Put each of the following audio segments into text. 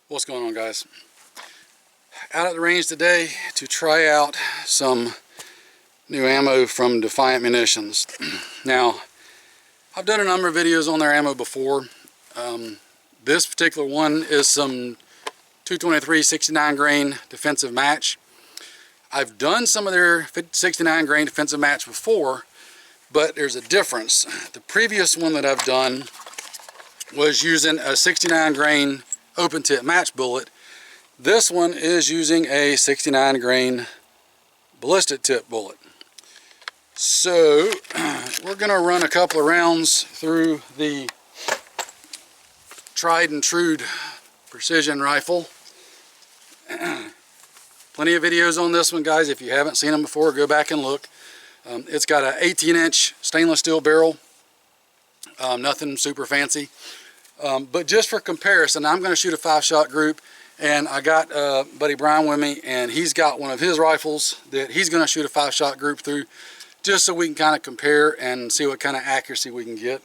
What's going on, guys? Out at the range today to try out some new ammo from Defiant Munitions. Now, I've done a number of videos on their ammo before. This particular one is some 223 69 grain defensive match. I've done some of their 69 grain defensive match before, but there's a difference. The previous one that I've done was using a 69 grain open tip match bullet. This one is using a 69 grain ballistic tip bullet. So we're going to run a couple of rounds through the tried and true precision rifle. Plenty of videos on this one, guys. If you haven't seen them before, go back and look. It's got an 18-inch stainless steel barrel. Nothing super fancy. But just for comparison, I'm going to shoot a 5-shot group, and I got buddy Brian with me, and he's got one of his rifles that he's going to shoot a 5-shot group through, just so we can kind of compare and see what kind of accuracy we can get.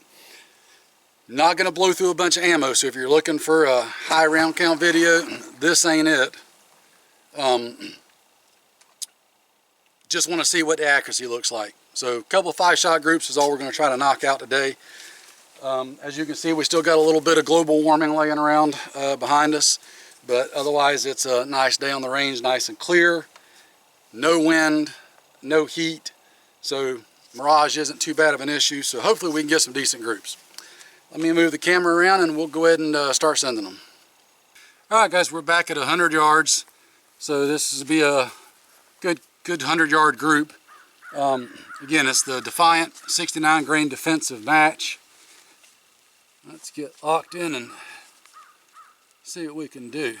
Not going to blow through a bunch of ammo, so if you're looking for a high round count video, this ain't it. Just want to see what the accuracy looks like. So a couple of 5-shot groups is all we're going to try to knock out today. As you can see, we still got a little bit of global warming laying around behind us, but otherwise it's a nice day on the range, nice and clear, no wind, no heat, so mirage isn't too bad of an issue. So hopefully we can get some decent groups. Let me move the camera around and we'll go ahead and start sending them. Alright guys, we're back at 100 yards, so this will be a good 100-yard group. Again, it's the Defiant 69 grain defensive match. Let's get locked in and see what we can do.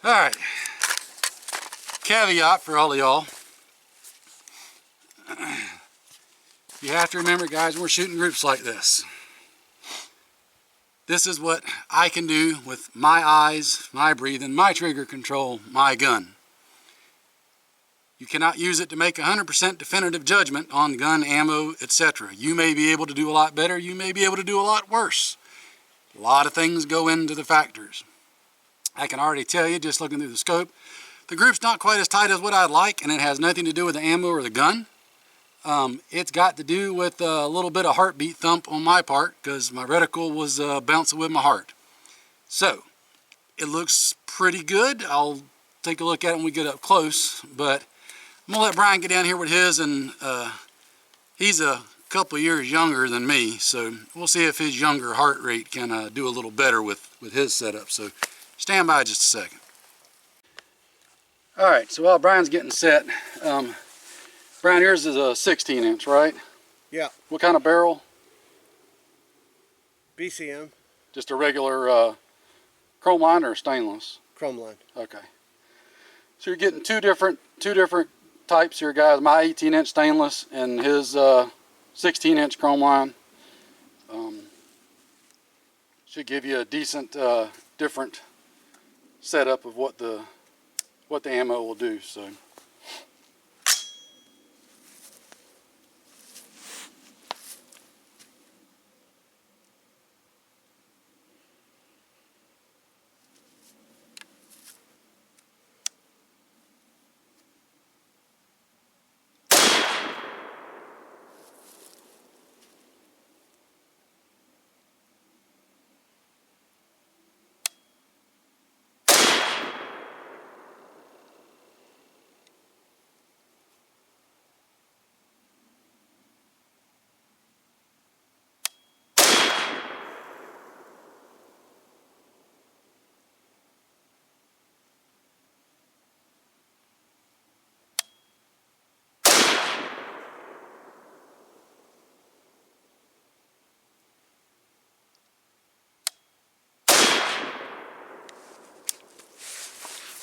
Alright, caveat for all of y'all. You have to remember, guys, we're shooting groups like this. This is what I can do with my eyes, my breathing, my trigger control, my gun. You cannot use it to make 100% definitive judgment on gun, ammo, etc. You may be able to do a lot better, you may be able to do a lot worse. A lot of things go into the factors. I can already tell you, just looking through the scope, the group's not quite as tight as what I'd like, and it has nothing to do with the ammo or the gun. It's got to do with a little bit of heartbeat thump on my part, because my reticle was bouncing with my heart. So, it looks pretty good. I'll take a look at it when we get up close, but I'm going to let Brian get down here with his, and he's a couple of years younger than me, so we'll see if his younger heart rate can do a little better with his setup. So stand by just a second. Alright, so while Brian's getting set, Brian, yours is a 16-inch, right? Yeah. What kind of barrel? BCM. Just a regular chrome line or stainless? Chrome line. Okay. So you're getting two different types here, guys. My 18-inch stainless and his 16-inch chrome line. Should give you a decent different setup of what the ammo will do. So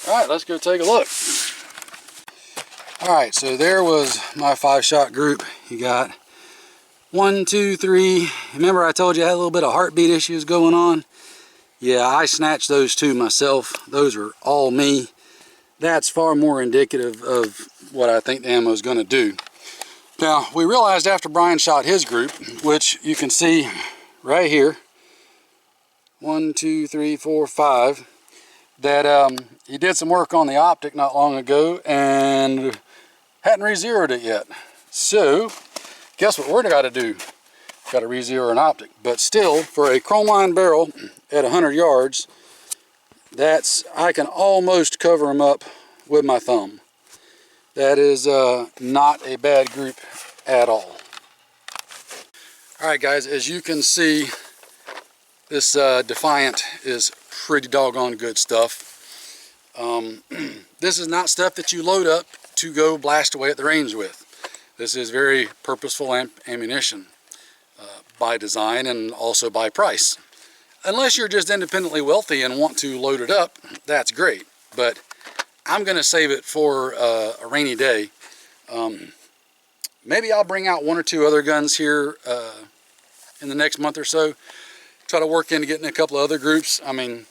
All right, let's go take a look. All right, so there was my 5-shot group. You got 1, 2, 3. Remember I told you I had a little bit of heartbeat issues going on? Yeah, I snatched those 2 myself. Those are all me. That's far more indicative of what I think the ammo is going to do. Now, we realized after Brian shot his group, which you can see right here, 1, 2, 3, 4, 5, that he did some work on the optic not long ago and hadn't re-zeroed it yet. So, guess what we're got to do? Got to re-zero an optic. But still, for a chrome line barrel at 100 yards, I can almost cover them up with my thumb. That is not a bad group at all. Alright guys, as you can see, this Defiant is pretty doggone good stuff. This is not stuff that you load up to go blast away at the range with. This is very purposeful ammunition by design and also by price. Unless you're just independently wealthy and want to load it up, that's great. But I'm going to save it for a rainy day. Maybe I'll bring out 1 or 2 other guns here in the next month or so. Try to work into getting a couple of other groups. I mean,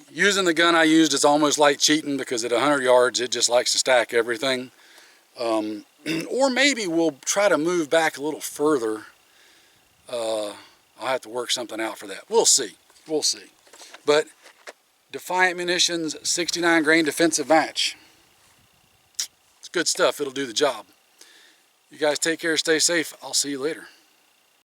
using the gun I used is almost like cheating because at 100 yards it just likes to stack everything. Or maybe we'll try to move back a little further. I'll have to work something out for that. We'll see. We'll see. But Defiant Munitions 69 grain defensive match. It's good stuff. It'll do the job. You guys take care, stay safe. I'll see you later.